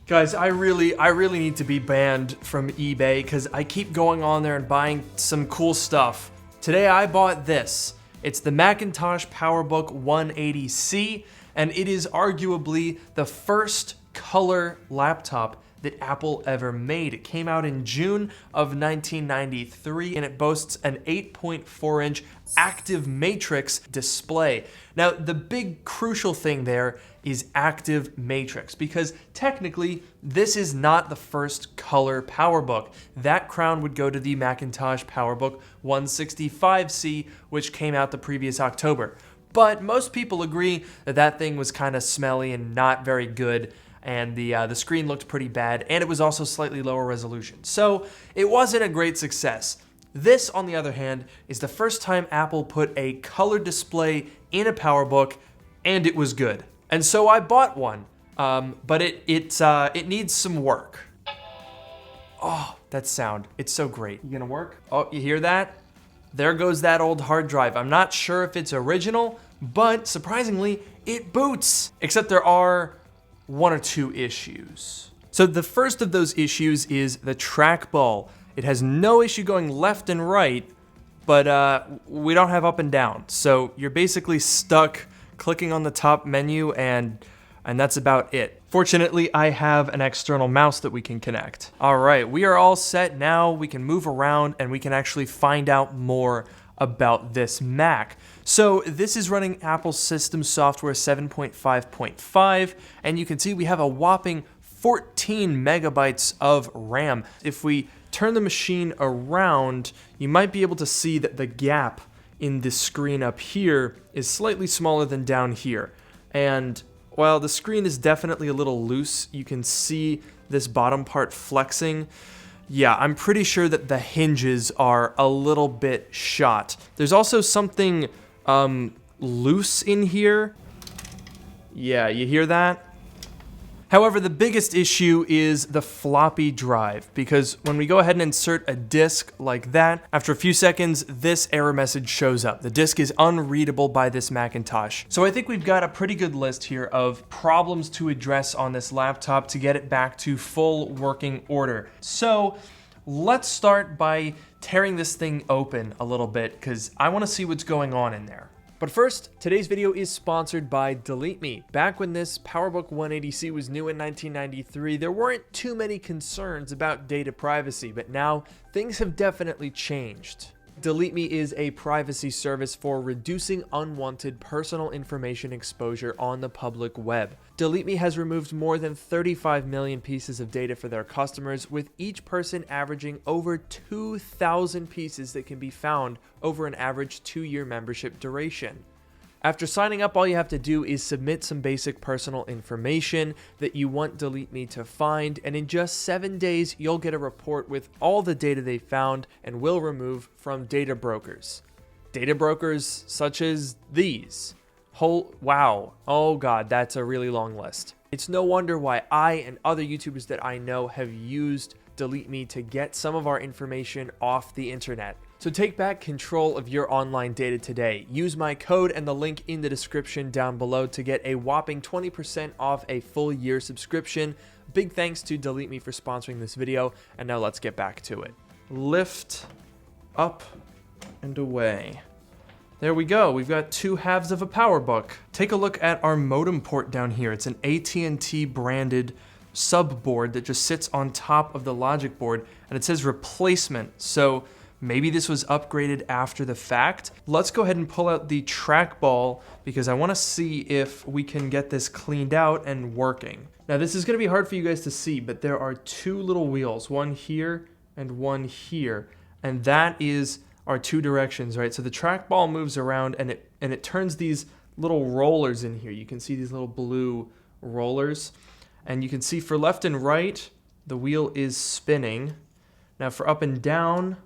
Guys, I really need to be banned from eBay because I keep going on there and buying some cool stuff. Today I bought this. It's the Macintosh PowerBook 180C, and it is arguably the first color laptop that Apple ever made. It came out in June of 1993, and it boasts an 8.4-inch active matrix display. Now, the big crucial thing there is active matrix, because technically this is not the first color PowerBook. That crown would go to the Macintosh PowerBook 165C, which came out the previous October. But most people agree that that thing was kind of smelly and not very good, and the screen looked pretty bad, and it was also slightly lower resolution. So it wasn't a great success. This, on the other hand, is the first time Apple put a color display in a PowerBook, and it was good. And so I bought one, but it needs some work. Oh, that sound, it's so great. You gonna work? Oh, you hear that? There goes that old hard drive. I'm not sure if it's original, but surprisingly, it boots. Except there are one or two issues. So the first of those issues is the trackball. It has no issue going left and right, but we don't have up and down. So you're basically stuck clicking on the top menu, and that's about it. Fortunately, I have an external mouse that we can connect. All right, we are all set now. We can move around and we can actually find out more about this Mac. So this is running Apple System Software 7.5.5, and you can see we have a whopping 14 megabytes of RAM. If we turn the machine around, you might be able to see that the gap in the screen up here is slightly smaller than down here. And while the screen is definitely a little loose, you can see this bottom part flexing. Yeah, I'm pretty sure that the hinges are a little bit shot. There's also something loose in here. Yeah, you hear that? However, the biggest issue is the floppy drive, because when we go ahead and insert a disk like that, after a few seconds, this error message shows up. The disk is unreadable by this Macintosh. So I think we've got a pretty good list here of problems to address on this laptop to get it back to full working order. So let's start by tearing this thing open a little bit, because I want to see what's going on in there. But first, today's video is sponsored by Delete Me. Back when this PowerBook 180C was new in 1993, there weren't too many concerns about data privacy, but now things have definitely changed. Delete Me is a privacy service for reducing unwanted personal information exposure on the public web. Delete Me has removed more than 35 million pieces of data for their customers, with each person averaging over 2,000 pieces that can be found over an average 2-year membership duration. After signing up, all you have to do is submit some basic personal information that you want Delete Me to find, and in just 7 days, you'll get a report with all the data they found and will remove from data brokers. Data brokers such as these. Wow. Oh God, that's a really long list. It's no wonder why I and other YouTubers that I know have used Delete Me to get some of our information off the internet. So take back control of your online data today. Use my code and the link in the description down below to get a whopping 20% off a full year subscription. Big thanks to Delete Me for sponsoring this video, and now let's get back to it. Lift up and away. There we go. We've got two halves of a PowerBook. Take a look at our modem port down here. It's an AT&T branded subboard that just sits on top of the logic board, and it says replacement. So maybe this was upgraded after the fact. Let's go ahead and pull out the trackball because I want to see if we can get this cleaned out and working. Now this is going to be hard for you guys to see, but there are two little wheels, one here and one here, and that is our two directions, right? So the trackball moves around and it turns these little rollers in here. You can see these little blue rollers, and you can see for left and right, the wheel is spinning. Now for up and down,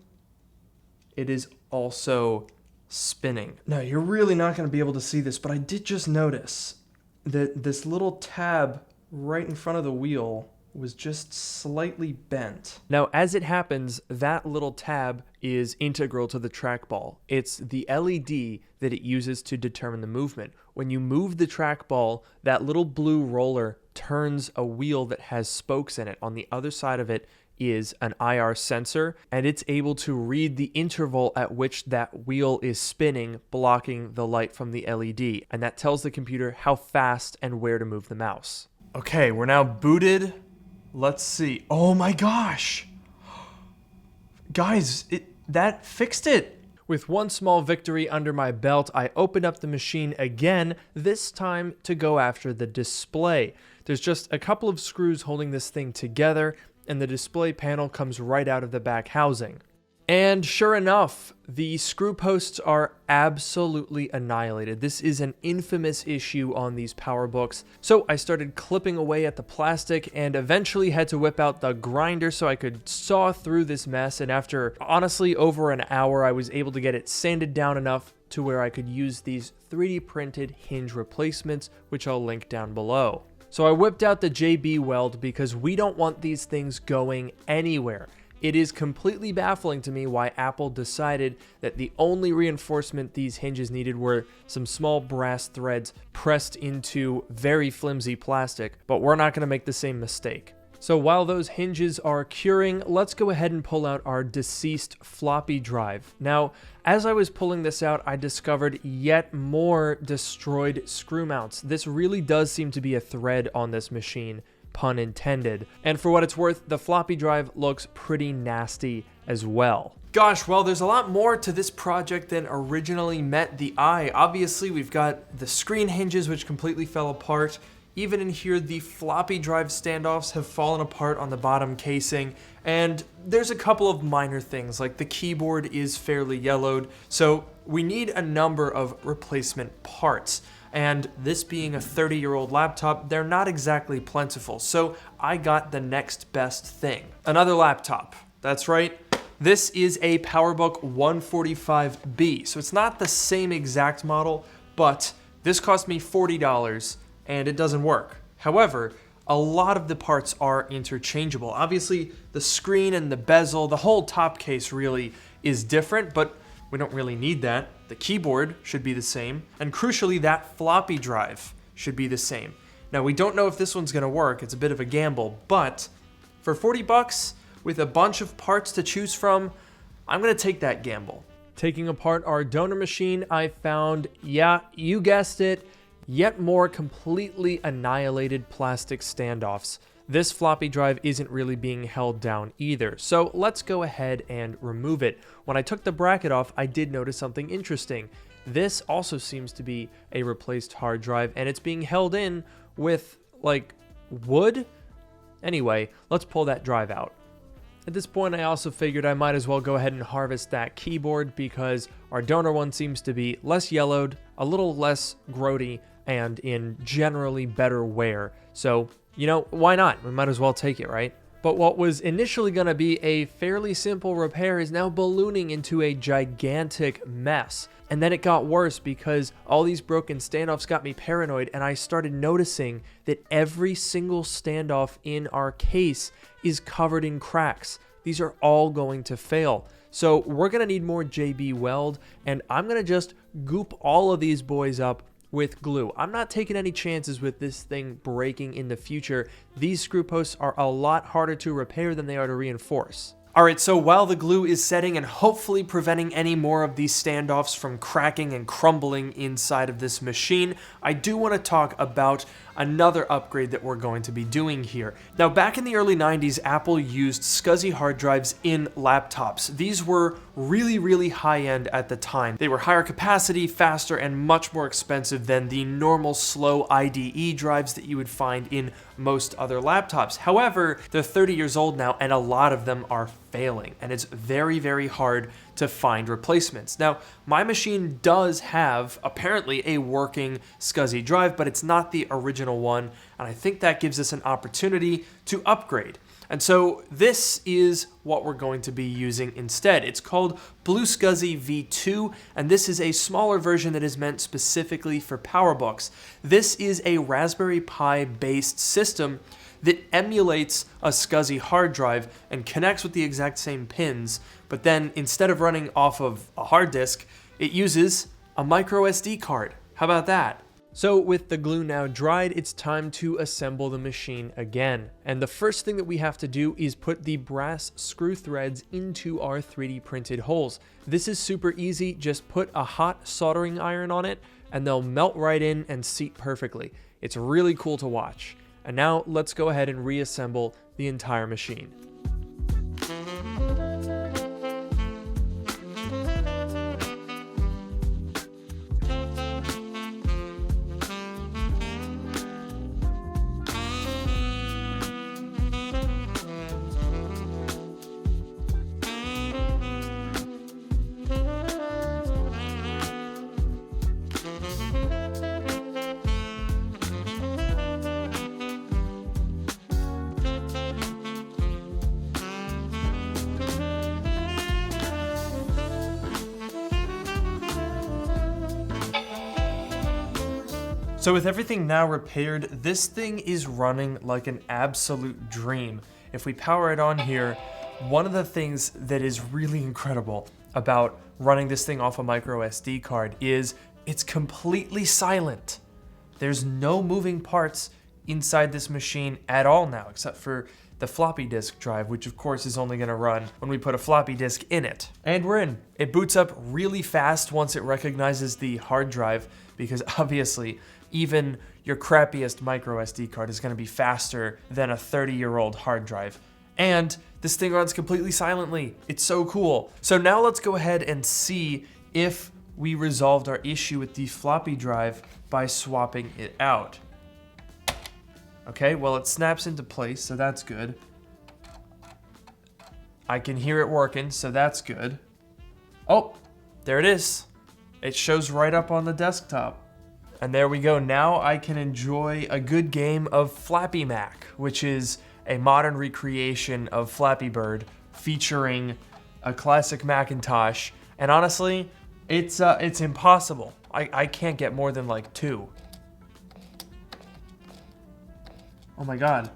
it is also spinning. Now you're really not going to be able to see this, but I did just notice that this little tab right in front of the wheel was just slightly bent. Now, as it happens, that little tab is integral to the trackball. It's the LED that it uses to determine the movement. When you move the trackball, that little blue roller turns a wheel that has spokes in it. On the other side of it is an IR sensor, and it's able to read the interval at which that wheel is spinning, blocking the light from the LED. And that tells the computer how fast and where to move the mouse. Okay, we're now booted. Let's see. Oh my gosh. Guys, that fixed it. With one small victory under my belt, I opened up the machine again, this time to go after the display. There's just a couple of screws holding this thing together, and the display panel comes right out of the back housing. And sure enough, the screw posts are absolutely annihilated. This is an infamous issue on these PowerBooks. So I started clipping away at the plastic and eventually had to whip out the grinder so I could saw through this mess. And after honestly over an hour, I was able to get it sanded down enough to where I could use these 3D printed hinge replacements, which I'll link down below. So I whipped out the JB Weld because we don't want these things going anywhere. It is completely baffling to me why Apple decided that the only reinforcement these hinges needed were some small brass threads pressed into very flimsy plastic, but we're not going to make the same mistake. So while those hinges are curing, let's go ahead and pull out our deceased floppy drive. Now, as I was pulling this out, I discovered yet more destroyed screw mounts. This really does seem to be a thread on this machine, pun intended. And for what it's worth, the floppy drive looks pretty nasty as well. Gosh, well, there's a lot more to this project than originally met the eye. Obviously, we've got the screen hinges, which completely fell apart. Even in here, the floppy drive standoffs have fallen apart on the bottom casing. And there's a couple of minor things, like the keyboard is fairly yellowed. So we need a number of replacement parts. And this being a 30-year-old laptop, they're not exactly plentiful. So I got the next best thing. Another laptop. That's right. This is a PowerBook 145B. So it's not the same exact model, but this cost me $40 and it doesn't work. However, a lot of the parts are interchangeable. Obviously, the screen and the bezel, the whole top case really is different, but we don't really need that. The keyboard should be the same, and crucially, that floppy drive should be the same. Now, we don't know if this one's gonna work. It's a bit of a gamble, but for 40 bucks, with a bunch of parts to choose from, I'm gonna take that gamble. Taking apart our donor machine, I found, yeah, you guessed it, yet more completely annihilated plastic standoffs. This floppy drive isn't really being held down either, so let's go ahead and remove it. When I took the bracket off, I did notice something interesting. This also seems to be a replaced hard drive, and it's being held in with, like, wood? Anyway, let's pull that drive out. At this point, I also figured I might as well go ahead and harvest that keyboard because our donor one seems to be less yellowed, a little less grody, and in generally better wear. So, you know, why not? We might as well take it, right? But what was initially going to be a fairly simple repair is now ballooning into a gigantic mess. And then it got worse because all these broken standoffs got me paranoid, and I started noticing that every single standoff in our case is covered in cracks. These are all going to fail. So we're going to need more JB Weld, and I'm going to just goop all of these boys up with glue. I'm not taking any chances with this thing breaking in the future. These screw posts are a lot harder to repair than they are to reinforce. Alright, so while the glue is setting and hopefully preventing any more of these standoffs from cracking and crumbling inside of this machine, I do want to talk about another upgrade that we're going to be doing here. Now, back in the early 90s, Apple used SCSI hard drives in laptops. These were really, really high-end at the time. They were higher capacity, faster, and much more expensive than the normal slow IDE drives that you would find in most other laptops. However, they're 30 years old now, and a lot of them are failing, and it's very, very hard to find replacements. Now, my machine does have apparently a working SCSI drive, but it's not the original one, and I think that gives us an opportunity to upgrade. And so this is what we're going to be using instead. It's called Blue SCSI V2, and this is a smaller version that is meant specifically for PowerBooks. This is a Raspberry Pi based system that emulates a SCSI hard drive and connects with the exact same pins, but then instead of running off of a hard disk, it uses a MicroSD card. How about that? So with the glue now dried, it's time to assemble the machine again. And the first thing that we have to do is put the brass screw threads into our 3D printed holes. This is super easy. Just put a hot soldering iron on it and they'll melt right in and seat perfectly. It's really cool to watch. And now let's go ahead and reassemble the entire machine. So with everything now repaired, this thing is running like an absolute dream. If we power it on here, one of the things that is really incredible about running this thing off a microSD card is it's completely silent. There's no moving parts inside this machine at all now, except for the floppy disk drive, which of course is only gonna run when we put a floppy disk in it. And we're in. It boots up really fast once it recognizes the hard drive, because obviously even your crappiest microSD card is gonna be faster than a 30-year-old hard drive. And this thing runs completely silently. It's so cool. So now let's go ahead and see if we resolved our issue with the floppy drive by swapping it out. Okay, well it snaps into place, so that's good. I can hear it working, so that's good. Oh, there it is. It shows right up on the desktop. And there we go. Now I can enjoy a good game of Flappy Mac, which is a modern recreation of Flappy Bird featuring a classic Macintosh. And honestly, it's impossible. I can't get more than like 2. Oh my god.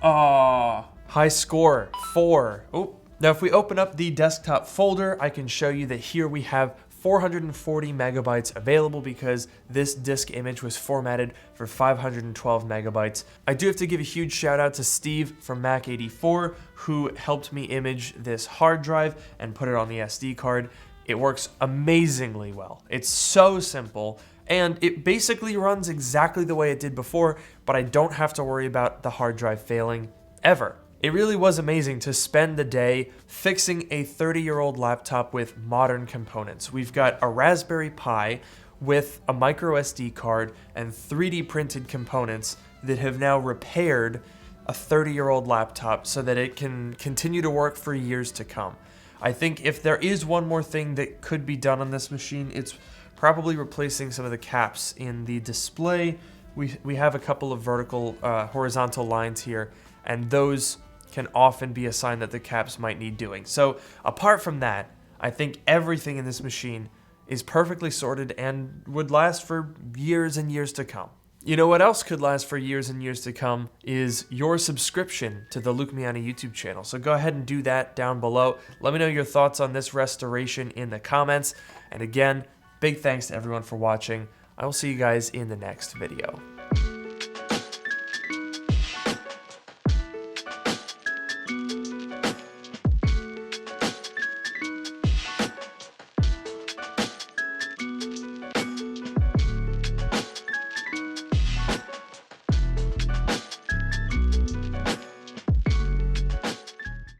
Oh, high score, 4. Oh, now if we open up the desktop folder, I can show you that here we have 440 megabytes available because this disk image was formatted for 512 megabytes. I do have to give a huge shout out to Steve from Mac84 who helped me image this hard drive and put it on the SD card. It works amazingly well. It's so simple and it basically runs exactly the way it did before, but I don't have to worry about the hard drive failing ever. It really was amazing to spend the day fixing a 30-year-old laptop with modern components. We've got a Raspberry Pi with a microSD card and 3D printed components that have now repaired a 30-year-old laptop so that it can continue to work for years to come. I think if there is one more thing that could be done on this machine, it's probably replacing some of the caps in the display. We have a couple of horizontal lines here, and those can often be a sign that the caps might need doing. So apart from that, I think everything in this machine is perfectly sorted and would last for years and years to come. You know what else could last for years and years to come is your subscription to the Luke Miani YouTube channel. So go ahead and do that down below. Let me know your thoughts on this restoration in the comments. And again, big thanks to everyone for watching. I will see you guys in the next video.